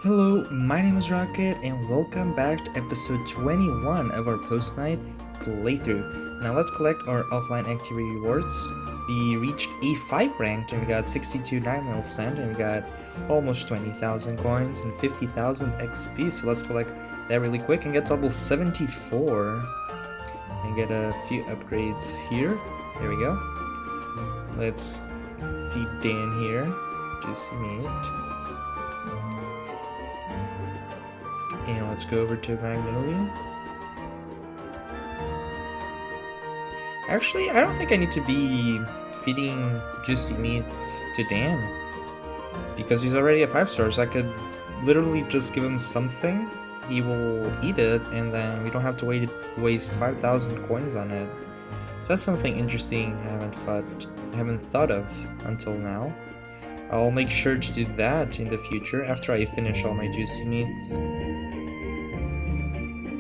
Hello, my name is Rocket, and welcome back to episode 21 of our Postknight playthrough. Now let's collect our offline activity rewards. We reached A5 ranked, and we got 62 9mm sand, and we got almost 20,000 coins and 50,000 XP, so let's collect that really quick and get to level 74. And get a few upgrades here. There we go. Let's feed Dan here. Juicy meat. And let's go over to Magnolia. Actually, I don't think I need to be feeding juicy meat to Dan, because he's already at 5 stars. I could literally just give him something, he will eat it, and then we don't have to waste 5,000 coins on it. So that's something interesting I haven't thought of until now. I'll make sure to do that in the future after I finish all my juicy meats.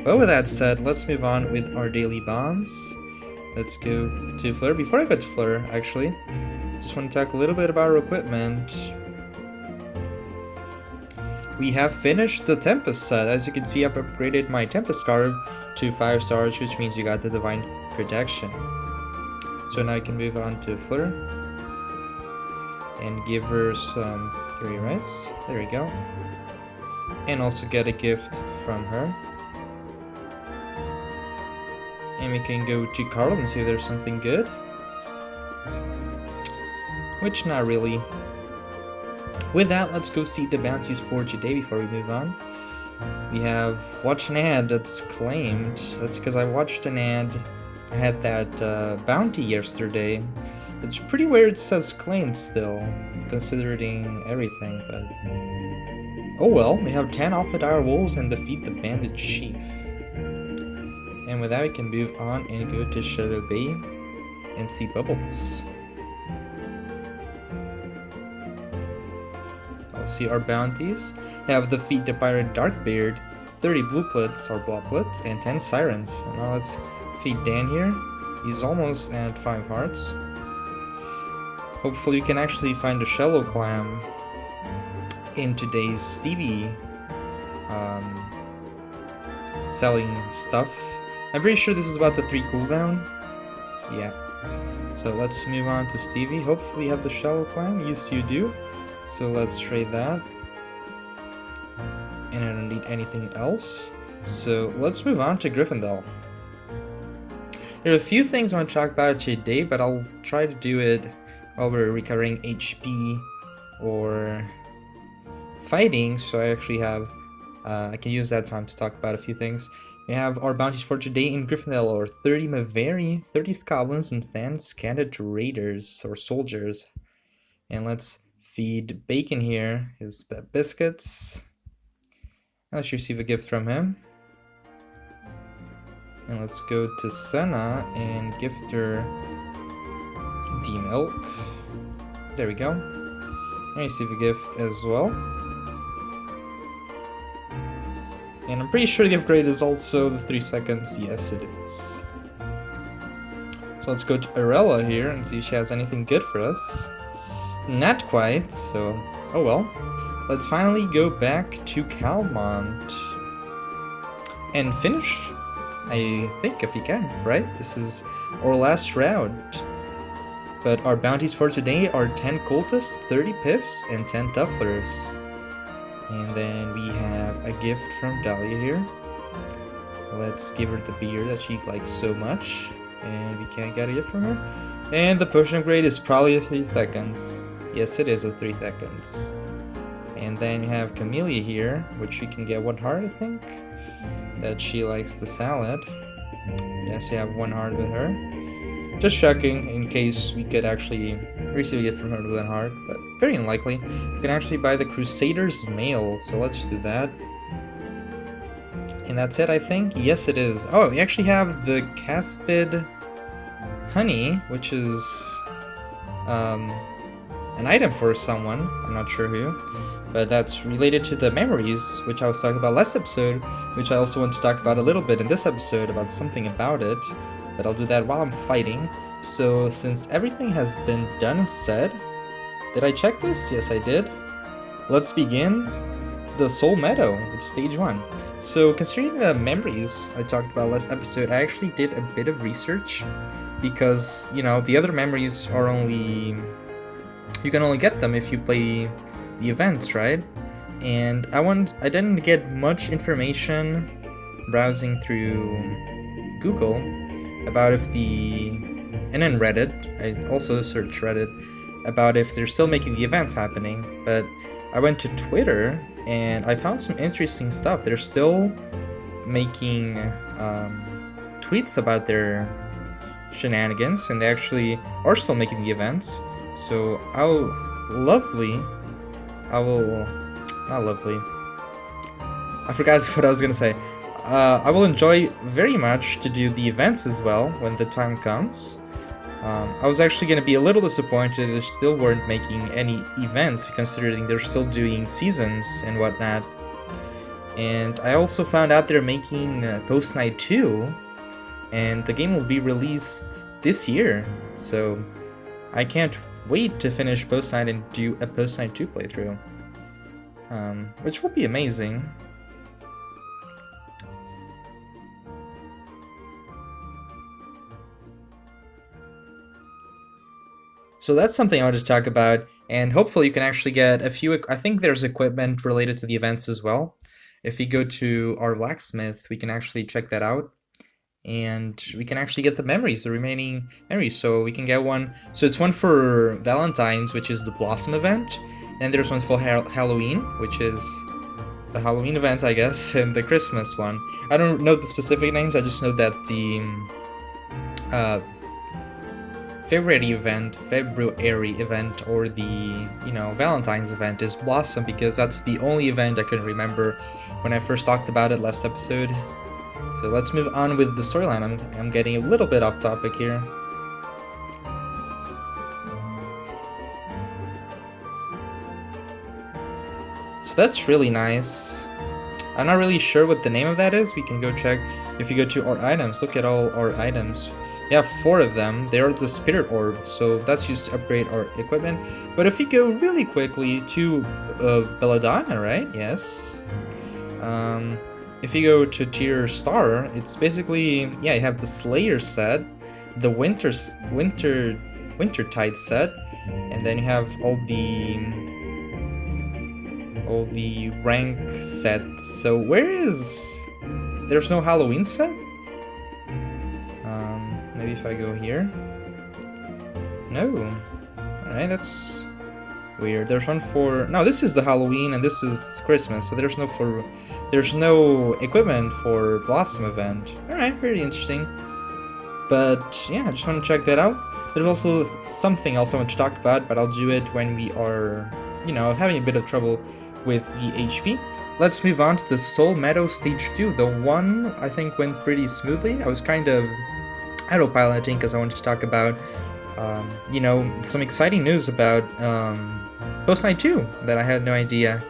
But with that said, let's move on with our daily bonds. Let's go to Fleur. Before I go to Fleur, actually, just want to talk a little bit about our equipment. We have finished the Tempest set. As you can see, I've upgraded my Tempest Scarf to 5 stars, which means you got the Divine Protection. So now I can move on to Fleur and give her some curry rice. There we go. And also get a gift from her. And we can go to Carl and see if there's something good. Which, not really. With that, let's go see the bounties for today before we move on. We have watch an ad that's claimed. That's because I watched an ad. I had that bounty yesterday. It's pretty weird it says claimed still, considering everything, but... Oh well, we have 10 Alpha Dire Wolves and defeat the Bandit Chief. And with that, we can move on and go to Shadow Bay and see Bubbles. I'll see our bounties. We have defeat the Pirate Darkbeard, 30 Blueplets or Blocklets, and 10 Sirens. And now let's feed Dan here. He's almost at 5 hearts. Hopefully we can actually find a Shello clam in today's Stevie selling stuff. I'm pretty sure this is about the 3 cooldown. Yeah. So let's move on to Stevie. Hopefully you have the Shello clam. Yes, you do. So let's trade that. And I don't need anything else. So let's move on to Gryffondell. There are a few things I want to talk about today, but I'll try to do it while we're recovering HP or fighting, so I actually have I can use that time to talk about a few things. We have our bounties for today in Gryffondell are 30 Mavari, 30 Goblins, and 10 Scanded Raiders or Soldiers. And let's feed Bacon here his biscuits. Let's receive a gift from him. And let's go to Senna and gift her the milk. There we go. And receive a gift as well. And I'm pretty sure the upgrade is also the 3 seconds. Yes, it is. So let's go to Arella here and see if she has anything good for us. Not quite, so oh well. Let's finally go back to CALDEMOUNT and finish. I think if we can, right? This is our last round. But our bounties for today are 10 Cultists, 30 Piffs, and 10 Tufflers. And then we have a gift from Dahlia here. Let's give her the beer that she likes so much. And we can't get a gift from her. And the potion upgrade is probably a 3 seconds. Yes, it is a 3 seconds. And then you have Camellia here, which we can get 1 heart, I think. That she likes the salad. Yes, we have 1 heart with her. Just checking in case we could actually receive a gift from her with 1 heart, but very unlikely. We can actually buy the Crusader's Mail, so let's do that. And that's it, I think? Yes, it is. Oh, we actually have the Caspid Honey, which is an item for someone. I'm not sure who. But that's related to the memories, which I was talking about last episode, which I also want to talk about a little bit in this episode about something about it. But I'll do that while I'm fighting. So since everything has been done and said, did I check this? Yes, I did. Let's begin. the Soul Meadow with stage 1. So considering the memories I talked about last episode, I actually did a bit of research because, you know, the other memories are only... you can only get them if you play the events, right? And I didn't get much information browsing through Google about if the... and then Reddit, I also searched Reddit about if they're still making the events happening, but I went to Twitter and I found some interesting stuff. They're still making tweets about their shenanigans, and they actually are still making the events. So not lovely. I forgot what I was gonna say. I will enjoy very much to do the events as well when the time comes. I was actually going to be a little disappointed they still weren't making any events, considering they're still doing seasons and whatnot. And I also found out they're making Postknight 2, and the game will be released this year. So I can't wait to finish Postknight and do a Postknight 2 playthrough, which will be amazing. So that's something I wanted to talk about, and hopefully you can actually get a few... I think there's equipment related to the events as well. If you go to our blacksmith, we can actually check that out, and we can actually get the memories, the remaining memories. So we can get one... so it's one for Valentine's, which is the Blossom event, and there's one for Halloween, which is the Halloween event, I guess, and the Christmas one. I don't know the specific names, I just know that the... February event, or the, you know, Valentine's event is Blossom, because that's the only event I can remember when I first talked about it last episode. So let's move on with the storyline. I'm getting a little bit off topic here. So that's really nice. I'm not really sure what the name of that is. We can go check. If you go to our items, look at all our items. We have 4 of them. They are the spirit orbs, so that's used to upgrade our equipment. But if we go really quickly to Belladonna, right? Yes. If you go to tier star, it's basically, yeah, you have the Slayer set, the Wintertide set, and then you have all the rank sets. So where is... there's no Halloween set? Maybe if I go here? No. Alright, that's weird. There's one for... no, this is the Halloween and this is Christmas, so there's no equipment for Blossom event. Alright, very interesting. But yeah, I just want to check that out. There's also something else I want to talk about, but I'll do it when we are, you know, having a bit of trouble with the HP. Let's move on to the Soul Meadow Stage 2. The one, I think, went pretty smoothly. I was kind of autopiloting because I wanted to talk about, you know, some exciting news about Postknight 2 that I had no idea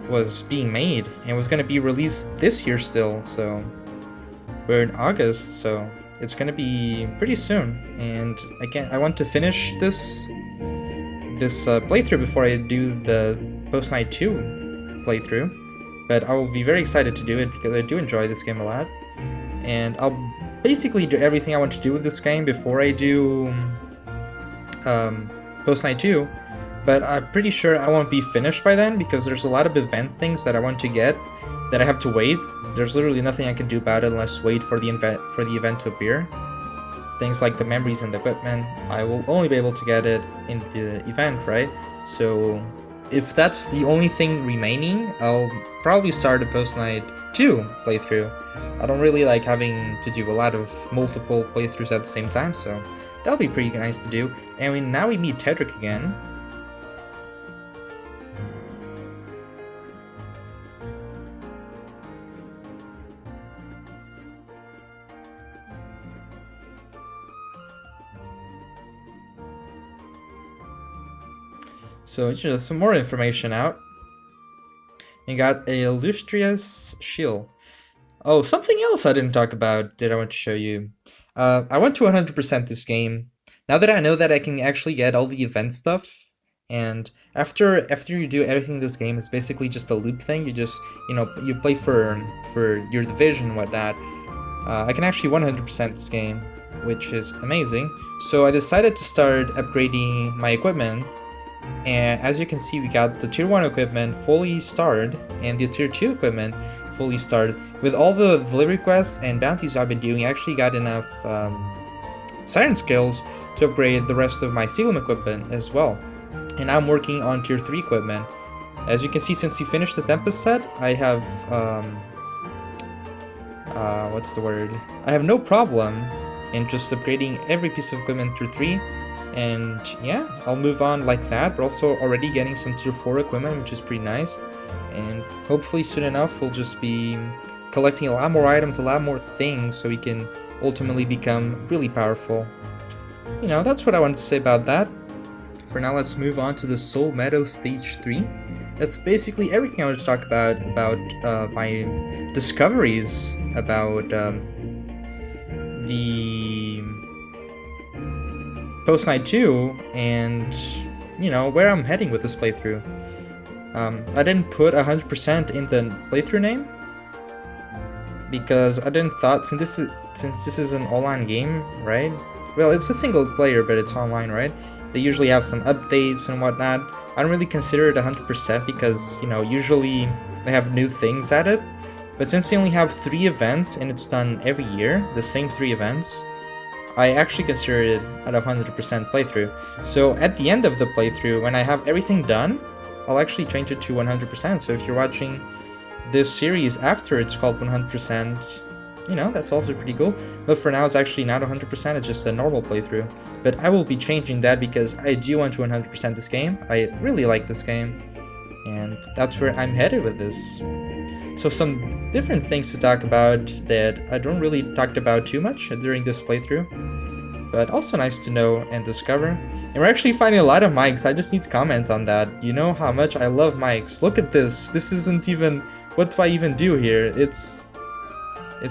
was being made and was going to be released this year still. So we're in August, so it's going to be pretty soon. And again, I want to finish this playthrough before I do the Postknight 2 playthrough. But I will be very excited to do it because I do enjoy this game a lot. And I'll basically do everything I want to do with this game before I do Postknight 2, but I'm pretty sure I won't be finished by then because there's a lot of event things that I want to get that I have to wait. There's literally nothing I can do about it unless wait for the event to appear. Things like the memories and the equipment, I will only be able to get it in the event, right? So if that's the only thing remaining, I'll probably start a Postknight 2 playthrough. I don't really like having to do a lot of multiple playthroughs at the same time, so that'll be pretty nice to do. And now we meet Tedric again. So just some more information out. You got a illustrious shield. Oh, something else I didn't talk about that I want to show you. I want to 100% this game. Now that I know that I can actually get all the event stuff And after you do everything in this game, it's basically just a loop thing. You just, you play for your division and whatnot. I can actually 100% this game, which is amazing. So I decided to start upgrading my equipment, and as you can see, we got the tier 1 equipment fully started and the tier 2 equipment fully started. With all the delivery quests and bounties I've been doing, I actually got enough siren skills to upgrade the rest of my Sealim equipment as well. And I'm working on tier 3 equipment. As you can see, since you finished the Tempest set, I have what's the word? I have no problem in just upgrading every piece of equipment tier 3. And yeah, I'll move on like that. We're also already getting some tier 4 equipment, which is pretty nice. And hopefully soon enough, we'll just be collecting a lot more items, a lot more things, so we can ultimately become really powerful. That's what I wanted to say about that. For now, let's move on to the Soul Meadow Stage 3. That's basically everything I wanted to talk about my discoveries about the Postknight 2 and, where I'm heading with this playthrough. I didn't put 100% in the playthrough name because I didn't thought, since this is an online game, right? Well, it's a single player, but it's online, right? They usually have some updates and whatnot. I don't really consider it 100% because, usually they have new things added. But since they only have 3 events and it's done every year, the same 3 events, I actually consider it at 100% playthrough. So at the end of the playthrough, when I have everything done, I'll actually change it to 100%. So if you're watching this series after it's called 100%, that's also pretty cool. But for now, it's actually not 100%, it's just a normal playthrough. But I will be changing that because I do want to 100% this game. I really like this game, and that's where I'm headed with this. So some different things to talk about that I don't really talk about too much during this playthrough, but also nice to know and discover. And we're actually finding a lot of mics. I just need to comment on that. You know how much I love mics. Look at this. This isn't even... What do I even do here? It's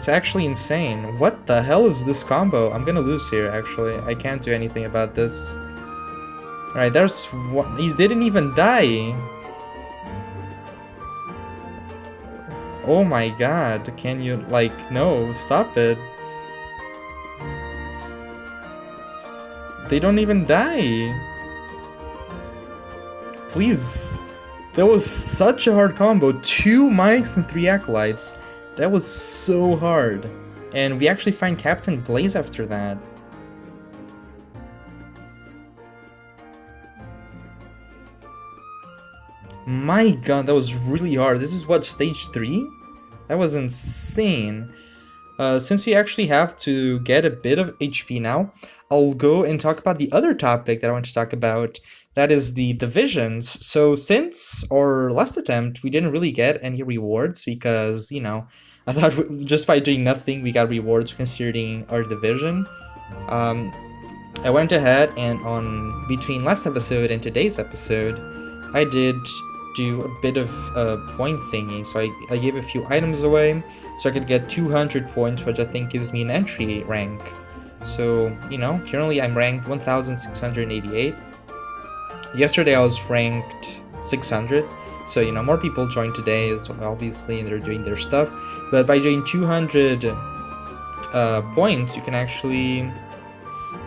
actually insane. What the hell is this combo? I'm gonna lose here, actually. I can't do anything about this. Alright, there's one. He didn't even die. Oh my god. Can you, no, stop it. They don't even die. Please. That was such a hard combo. 2 mics and 3 acolytes. That was so hard. And we actually find Captain Blaze after that. My god, that was really hard. This is what, stage 3? That was insane. Since we actually have to get a bit of HP now, I'll go and talk about the other topic that I want to talk about. That is the divisions. So since our last attempt, we didn't really get any rewards because, I thought just by doing nothing, we got rewards considering our division. I went ahead and between last episode and today's episode, I did do a bit of point thingy. So I gave a few items away so I could get 200 points, which I think gives me an entry rank. So, currently I'm ranked 1688. Yesterday I was ranked 600, so more people joined today, obviously, and they're doing their stuff. But by doing 200 points, you can actually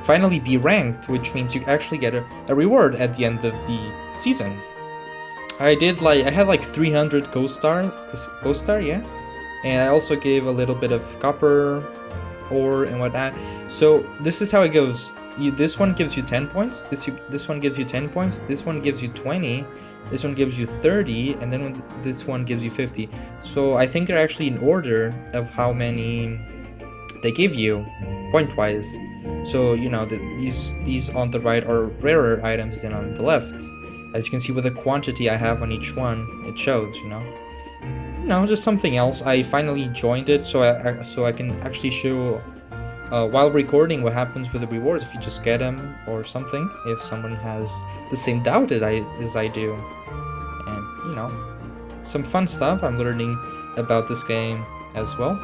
finally be ranked, which means you actually get a reward at the end of the season. I had 300 co-star, yeah, and I also gave a little bit of copper ore and whatnot. So this is how it goes. This one gives you 10 points, this one gives you 10 points, this one gives you 20, this one gives you 30, and then this one gives you 50. So I think they're actually in order of how many they give you, point-wise. So, these on the right are rarer items than on the left. As you can see with the quantity I have on each one, it shows, just something else. I finally joined it so I can actually show while recording what happens with the rewards if you just get them or something, if someone has the same doubt as I do. And some fun stuff I'm learning about this game as well.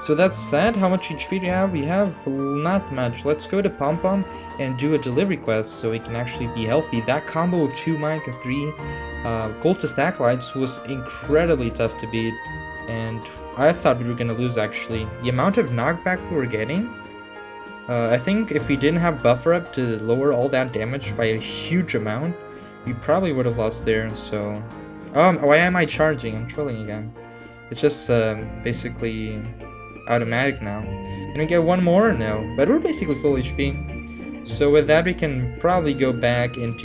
So that's sad. How much HP do you have? We have not much. Let's go to POMPON and do a delivery quest so we can actually be healthy. That combo of 2 Mike and 3 Cultist Acolytes was incredibly tough to beat. And I thought we were going to lose, actually. The amount of knockback we were getting, I think if we didn't have buffer up to lower all that damage by a huge amount, we probably would have lost there. So, why am I charging? I'm trolling again. It's just basically automatic now. Can we get one more? No, but we're basically full HP. So with that, we can probably go back and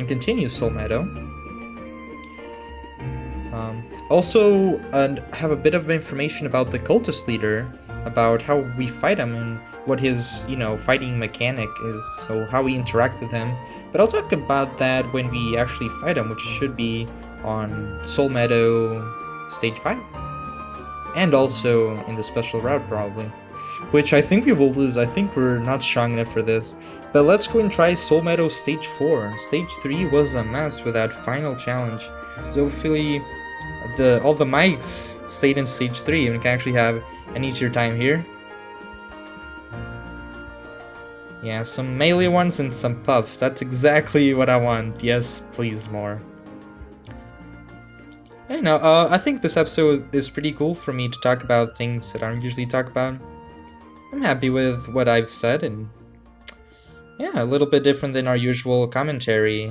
continue Soul Meadow. Also, have a bit of information about the cultist leader, about how we fight him and what his, fighting mechanic is, so how we interact with him. But I'll talk about that when we actually fight him, which should be on Soul Meadow Stage 5. And also in the special route, probably. Which I think we will lose. I think we're not strong enough for this. But let's go and try Soul Meadow Stage 4. Stage 3 was a mess with that final challenge. So hopefully all the mics stayed in Stage 3 and we can actually have an easier time here. Yeah, some melee ones and some puffs. That's exactly what I want. Yes, please, more. Hey, no, I think this episode is pretty cool for me to talk about things that I don't usually talk about. I'm happy with what I've said, and yeah, a little bit different than our usual commentary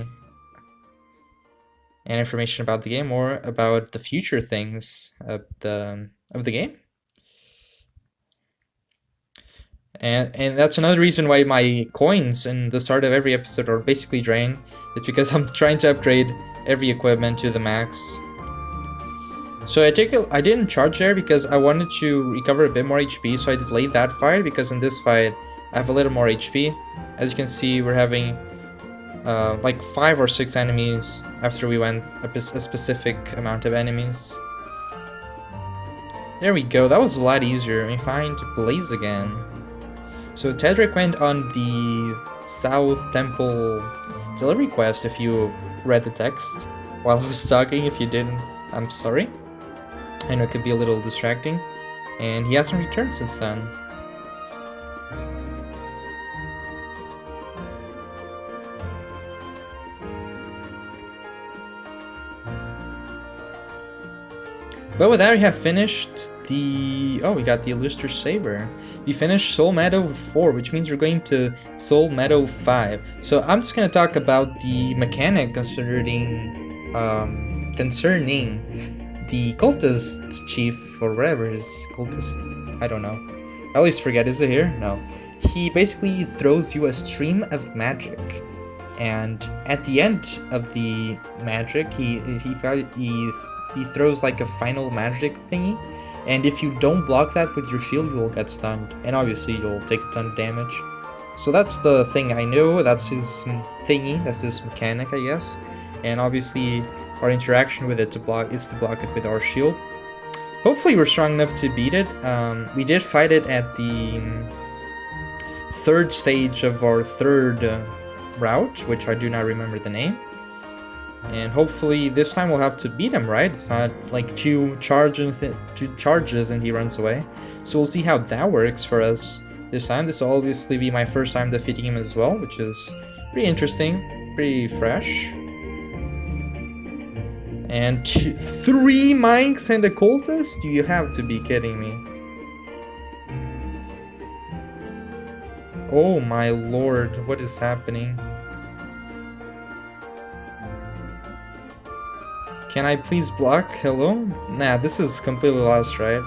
and information about the game, or about the future things of the game. And that's another reason why my coins in the start of every episode are basically drained. It's because I'm trying to upgrade every equipment to the max. So I didn't charge there because I wanted to recover a bit more HP, so I delayed that fight, because in this fight I have a little more HP. As you can see, we're having like 5 or 6 enemies after we went a specific amount of enemies. There we go, that was a lot easier. We find Blaze again. So Tedric went on the South Temple delivery quest, if you read the text while I was talking. If you didn't, I'm sorry. I know it could be a little distracting, and he hasn't returned since then. But with that, we have finished the... Oh, we got the Illuster Saber. We finished Soul Meadow 4, which means we're going to Soul Meadow 5. So I'm just going to talk about the mechanic concerning the cultist chief, or whatever his cultist, I don't know. I always forget, is it here? No. He basically throws you a stream of magic, and at the end of the magic, he throws like a final magic thingy, and if you don't block that with your shield, you will get stunned, and obviously you'll take a ton of damage. So that's the thing I know, that's his thingy, that's his mechanic, I guess. And obviously our interaction with it is to block it with our shield. Hopefully we're strong enough to beat it. We did fight it at the 3rd stage of our 3rd route, which I do not remember the name. And hopefully this time we'll have to beat him, right? It's not like 2 charges and he runs away. So we'll see how that works for us this time. This will obviously be my first time defeating him as well, which is pretty interesting, pretty fresh. And 3 mics and a cultist? You have to be kidding me. Oh my lord, what is happening? Can I please block? Hello? Nah, this is completely lost, right?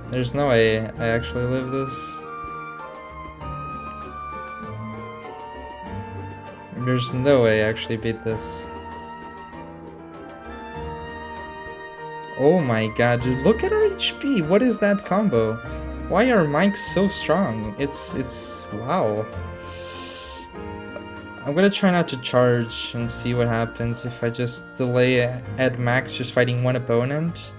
There's no way I actually live this. There's no way I actually beat this. Oh my god, dude, look at our HP! What is that combo? Why are mics so strong? It's wow. I'm gonna try not to charge and see what happens if I just delay at max just fighting one opponent,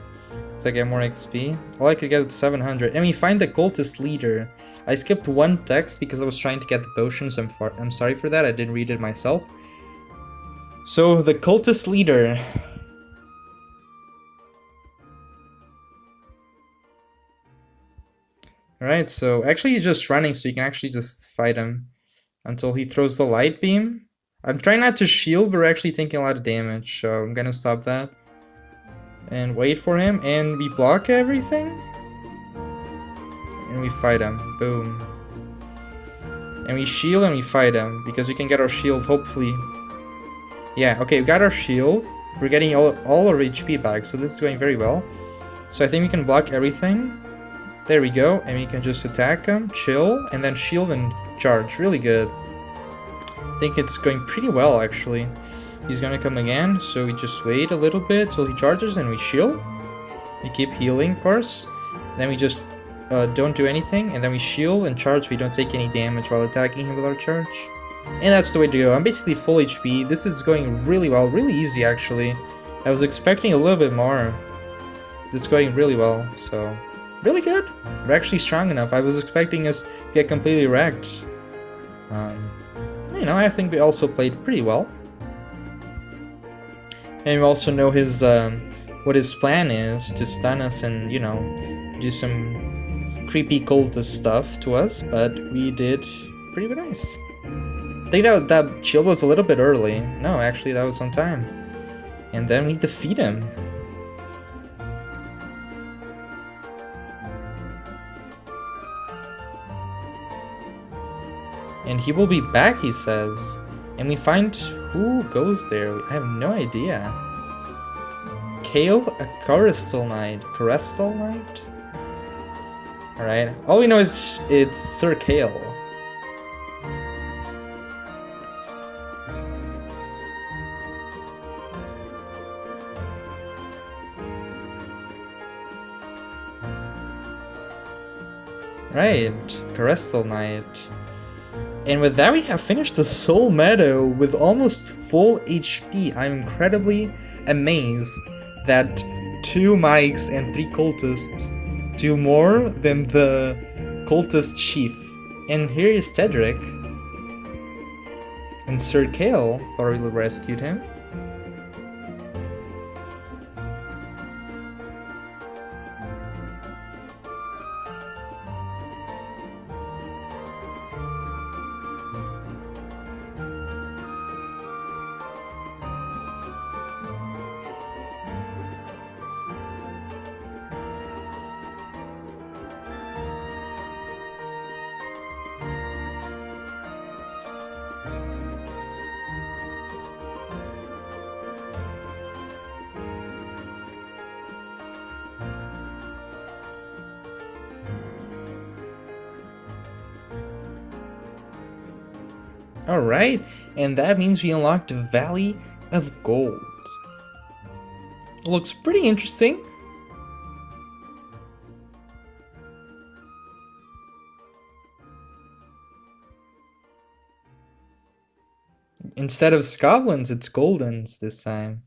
so I get more XP. All I could get is 700. And we find the cultist leader. I skipped one text because I was trying to get the potions. I'm sorry for that, I didn't read it myself. So, the cultist leader. Alright, so actually he's just running, so you can actually just fight him until he throws the light beam. I'm trying not to shield, but we're actually taking a lot of damage, so I'm gonna stop that. And wait for him, and we block everything. And we fight him. Boom. And we shield and we fight him, because we can get our shield, hopefully. Yeah, okay, we got our shield. We're getting all our HP back, so this is going very well. So I think we can block everything. There we go, and we can just attack him, chill, and then shield and charge. Really good. I think it's going pretty well, actually. He's gonna come again, so we just wait a little bit till he charges and we shield. We keep healing, of course. Then we just don't do anything, and then we shield and charge. We don't take any damage while attacking him with our charge. And that's the way to go. I'm basically full HP. This is going really well, really easy actually. I was expecting a little bit more. It's going really well, so really good. We're actually strong enough. I was expecting us to get completely wrecked. You know, I think we also played pretty well. And we also know his what his plan is, to stun us and, you know, do some creepy cultist stuff to us, but we did pretty nice. I think that shield was a little bit early. No, actually that was on time. And then we defeat him. And he will be back, he says. And we find who goes there. I have no idea. Kale, a Crystal Knight. Crystal Knight? Alright. All we know is it's Sir Kale. Right. Crystal Knight. And with that, we have finished the Soul Meadow with almost full HP. I'm incredibly amazed that 2 mics and 3 cultists do more than the cultist chief. And here is Tedric. And Sir Kale already rescued him. Alright, and that means we unlocked the Valley of Gold. Looks pretty interesting. Instead of Scotland's, it's Golden's this time.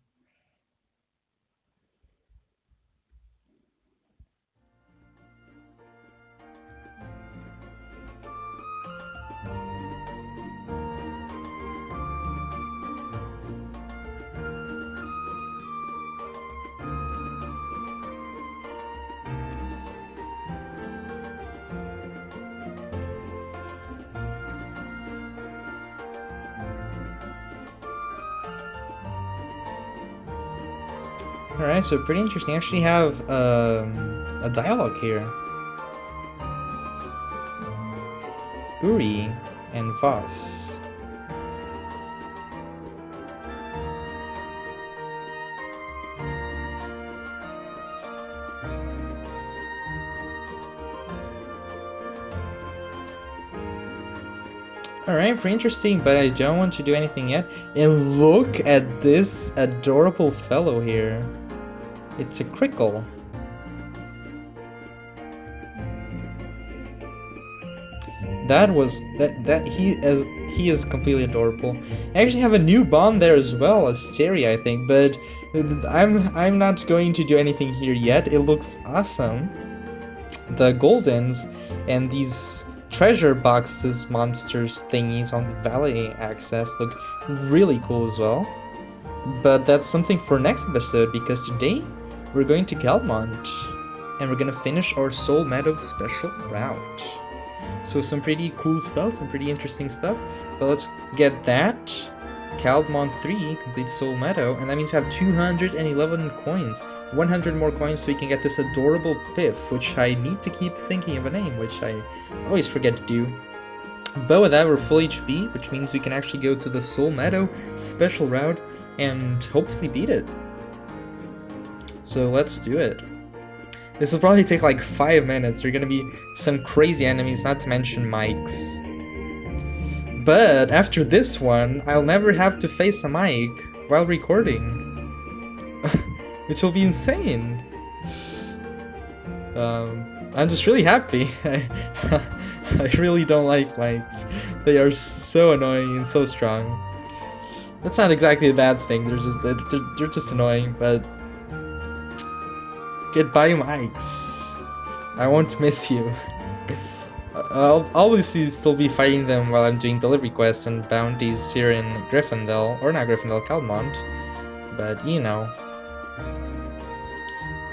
Alright, so pretty interesting. I actually have a dialogue here. Uri and Voss. Alright, pretty interesting, but I don't want to do anything yet. And look at this adorable fellow here. It's a crickle. He is completely adorable. I actually have a new bond there as well, Asteria, I think, but I'm not going to do anything here yet. It looks awesome. The Goldens and these treasure boxes, monsters, thingies on the valley access look really cool as well. But that's something for next episode, because today we're going to CALDEMOUNT. And we're gonna finish our Soul Meadow special route. So some pretty cool stuff, some pretty interesting stuff. But let's get that. CALDEMOUNT 3 complete Soul Meadow, and that means we have 211 coins. 100 more coins so we can get this adorable Piff, which I need to keep thinking of a name, which I always forget to do. But with that, we're full HP, which means we can actually go to the Soul Meadow special route and hopefully beat it. So let's do it. This will probably take like 5 minutes. There are gonna be some crazy enemies, not to mention mics. But after this one, I'll never have to face a mic while recording. Which will be insane. I'm just really happy. I really don't like mics. They are so annoying and so strong. That's not exactly a bad thing. They're just annoying, but goodbye mics. I won't miss you. I'll obviously still be fighting them while I'm doing delivery quests and bounties here in Griffondell, or not Griffondell, CALDEMOUNT. But you know.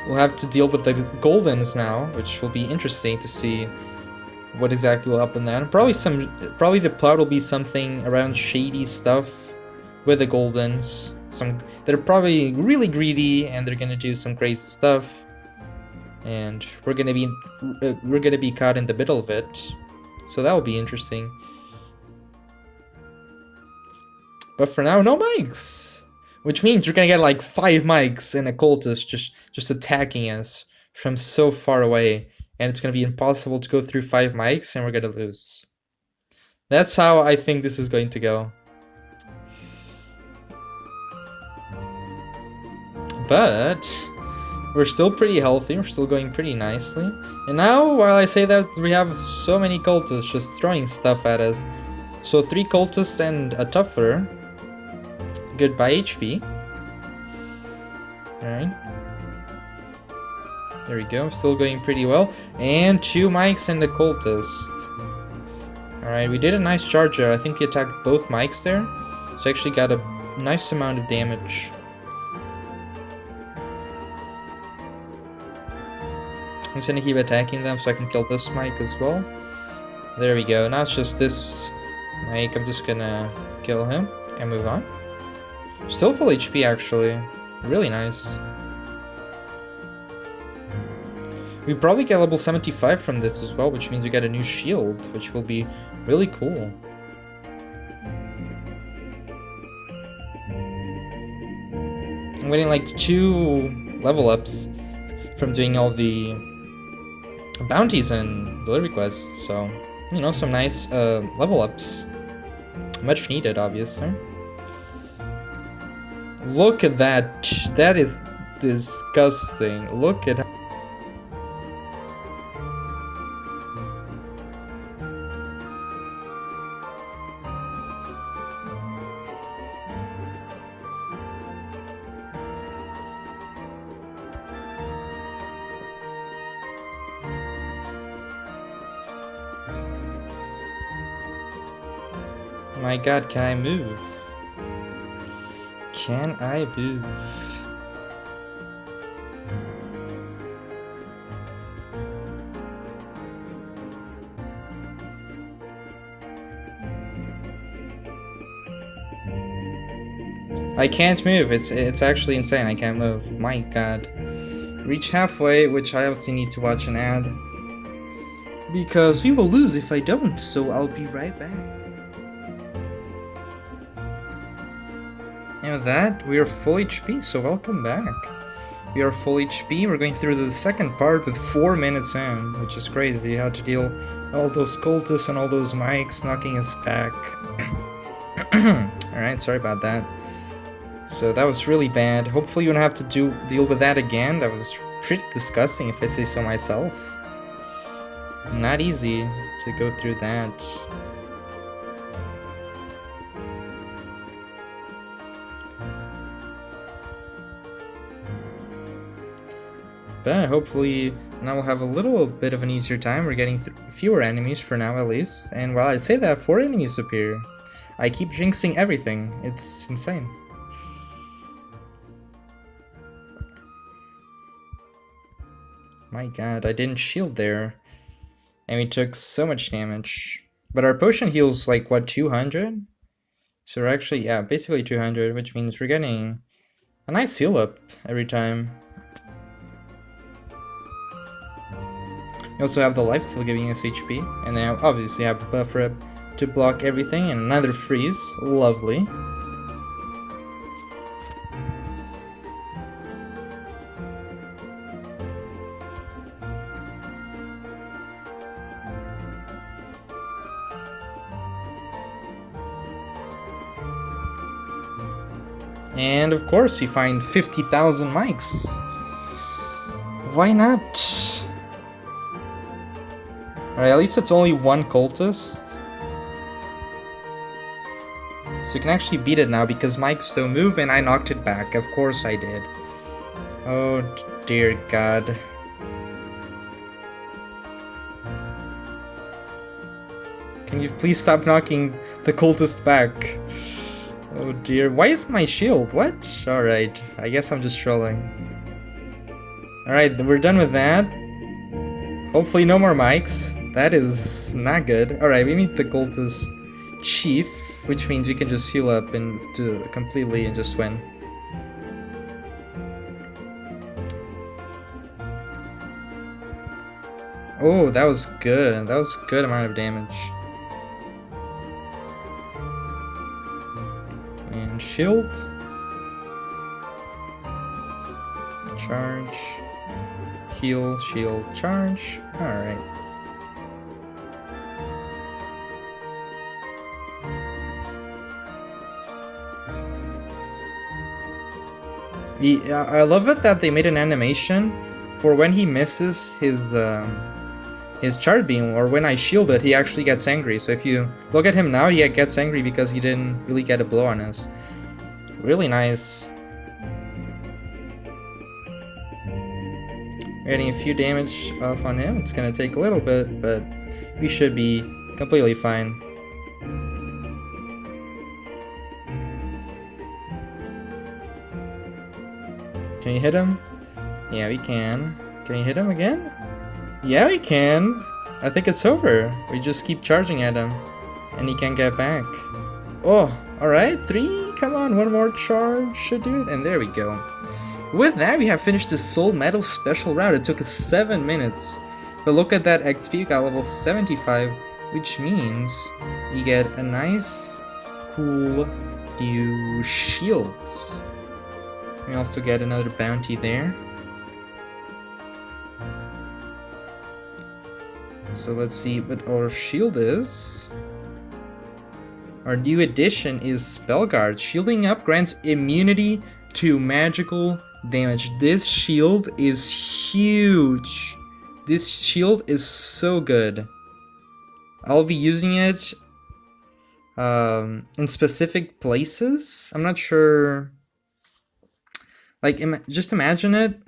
We'll have to deal with the Goldens now, which will be interesting to see what exactly will happen then. Probably the plot will be something around shady stuff with the Goldens. They're probably really greedy and they're gonna do some crazy stuff. And we're gonna be caught in the middle of it. So that will be interesting. But for now, no mics! Which means you're gonna get like 5 mics and a cultist just attacking us from so far away. And it's gonna be impossible to go through 5 mics and we're gonna lose. That's how I think this is going to go. But we're still pretty healthy, we're still going pretty nicely. And now, while I say that, we have so many cultists just throwing stuff at us. So 3 cultists and a Tuffler. Goodbye HP. Alright. There we go, still going pretty well. And 2 mics and a cultist. Alright, we did a nice charge there. I think we attacked both mics there. So actually got a nice amount of damage. I'm just gonna keep attacking them so I can kill this mic as well. There we go, now it's just this mic. I'm just gonna kill him and move on. Still full HP actually. Really nice. We probably get level 75 from this as well, which means we get a new shield, which will be really cool. I'm getting like 2 level ups from doing all the bounties and delivery quests, so, you know, some nice level ups. Much needed, obviously. Look at that. That is disgusting. Look at how... My god, can I move? Can I move? I can't move. It's actually insane. I can't move. My god. Reach halfway, which I obviously need to watch an ad. Because we will lose if I don't, so I'll be right back. And with that, we are full HP, so welcome back. We are full HP, we're going through the second part with 4 minutes in, which is crazy, how to deal all those cultists and all those mics knocking us back. Alright, sorry about that. So that was really bad. Hopefully you don't have to deal with that again. That was pretty disgusting if I say so myself. Not easy to go through that. But hopefully now we'll have a little bit of an easier time. We're getting fewer enemies for now at least. And while I say that, 4 enemies appear. I keep jinxing everything. It's insane. My god, I didn't shield there. And we took so much damage. But our potion heals like, what, 200? So we're actually, yeah, basically 200, which means we're getting a nice heal up every time. We also have the lifesteal giving us HP, and then obviously have the buff rep to block everything, and another freeze. Lovely. And of course, we find 50,000 mics. Why not? Alright, at least it's only one cultist. So you can actually beat it now because mics don't move and I knocked it back. Of course I did. Oh dear god. Can you please stop knocking the cultist back? Oh dear, why isn't my shield? What? Alright, I guess I'm just trolling. Alright, we're done with that. Hopefully no more mics. That is not good. Alright, we meet the cultist chief, which means we can just heal up and completely and just win. Oh, that was good. That was a good amount of damage. And shield. Charge. Heal, shield, charge. Alright. Yeah, I love it that they made an animation for when he misses his charge beam, or when I shield it, he actually gets angry. So if you look at him now, he gets angry because he didn't really get a blow on us. Really nice. Getting a few damage off on him. It's gonna take a little bit, but we should be completely fine. Can you hit him? Yeah, we can. Can you hit him again? Yeah, we can. I think it's over. We just keep charging at him, and he can't get back. Oh, alright, 3. Come on, one more charge should do it. And there we go. With that, we have finished the Soul Metal special route. It took us 7 minutes. But look at that XP, we got level 75, which means we get a nice, cool new shield. We also get another bounty there. So let's see what our shield is. Our new addition is Spellguard. Shielding up grants immunity to magical damage. This shield is huge. This shield is so good. I'll be using it in specific places. I'm not sure. Like, just imagine it.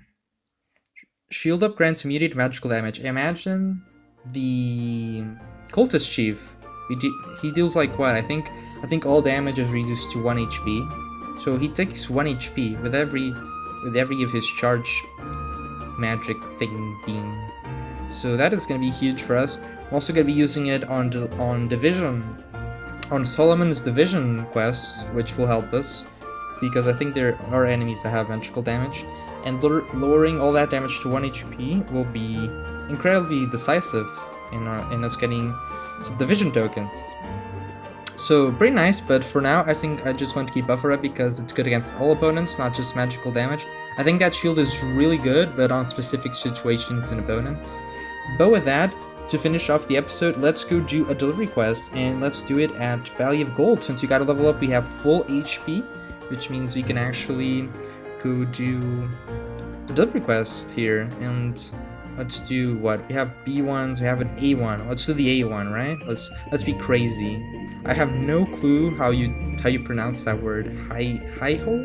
Shield up grants immunity to magical damage. Imagine the cultist chief. He deals like what? I think all damage is reduced to 1 HP. So he takes 1 HP with every of his charge magic thing beam. So that is gonna be huge for us. I'm also gonna be using it on Solomon's division quests, which will help us, because I think there are enemies that have magical damage, and lowering all that damage to 1 HP will be incredibly decisive in us getting some division tokens. So pretty nice, but for now I think I just want to keep buffer up because it's good against all opponents, not just magical damage. I think that shield is really good, but on specific situations and opponents. But with that, to finish off the episode, let's go do a delivery quest, and let's do it at Valley of Gold. Since we gotta level up, we have full HP, which means we can actually go do the delivery quest here. And let's do what? We have B1s, we have an A1. Let's do the A1, right? Let's be crazy. I have no clue how you pronounce that word. Hi-ho?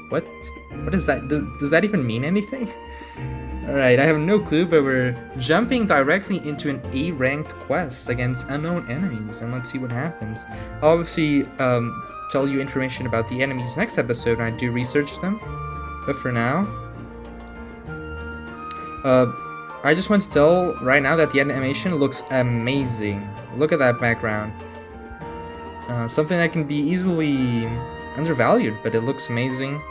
What is that? Does that even mean anything? Alright, I have no clue, but we're jumping directly into an A-ranked quest against unknown enemies, and let's see what happens. I'll obviously tell you information about the enemies next episode when I do research them, but for now, I just want to tell right now that the animation looks amazing. Look at that background. Something that can be easily undervalued, but it looks amazing.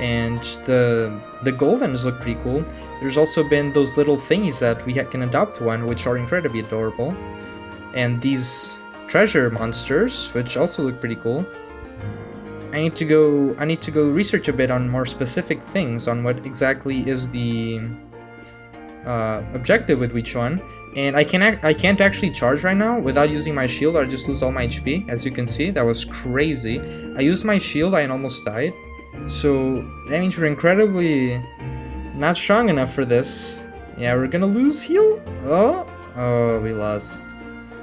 And the goldens look pretty cool. There's also been those little thingies that we can adopt one, which are incredibly adorable. And these treasure monsters, which also look pretty cool. I need to go research a bit on more specific things on what exactly is the objective with each one. And I can't actually charge right now without using my shield, or I just lose all my HP. As you can see, that was crazy. I used my shield, I almost died. So that means we're incredibly not strong enough for this. Yeah, we're gonna lose heal. Oh, we lost.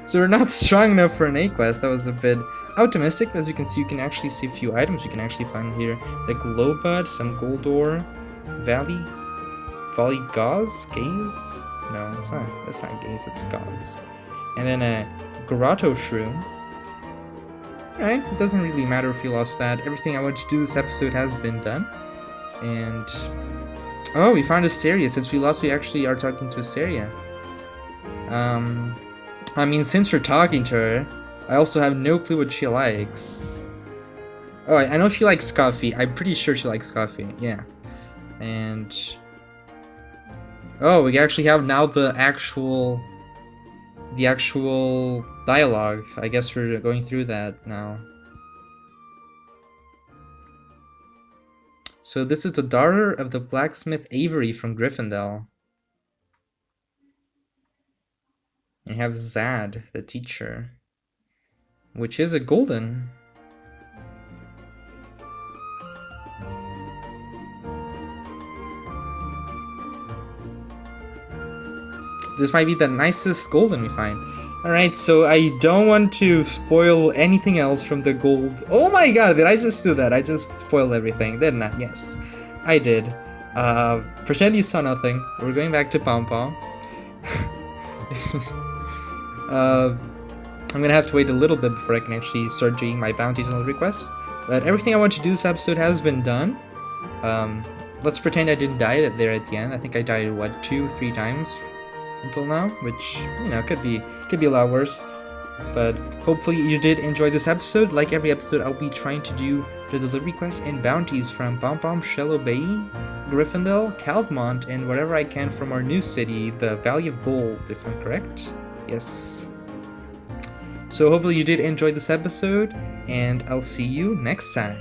So we're not strong enough for an A quest. That was a bit optimistic. As you can see, you can actually see a few items you can actually find here, like Lobud, some gold ore, Volley Gauze? Gaze? No, it's not. That's not gaze. It's gauze. And then a grotto shroom. Alright, it doesn't really matter if you lost that. Everything I wanted to do this episode has been done. And oh, we found Asteria. Since we lost, we actually are talking to Asteria. I mean, since we're talking to her, I also have no clue what she likes. Oh, I know she likes coffee. I'm pretty sure she likes coffee. Yeah. And oh, we actually have now the actual dialogue. I guess we're going through that now. So this is the daughter of the blacksmith Avery from Gryffondell. We have Zad, the teacher, which is a golden. This might be the nicest golden we find. Alright, so I don't want to spoil anything else from the gold. Oh my god, did I just do that? I just spoiled everything, didn't I? Yes, I did. Pretend you saw nothing. We're going back to Pompon. I'm gonna have to wait a little bit before I can actually start doing my bounties and requests. But everything I want to do this episode has been done. Let's pretend I didn't die there at the end. I think I died, what, 2-3 times until now, which, you know, could be a lot worse. But hopefully you did enjoy this episode. Like every episode, I'll be trying to do the delivery quests and bounties from Pompon, SHELLO, Gryffondell, CALDEMOUNT, and whatever I can from our new city, the Valley of Gold, if I'm correct. Yes. So hopefully you did enjoy this episode, and I'll see you next time.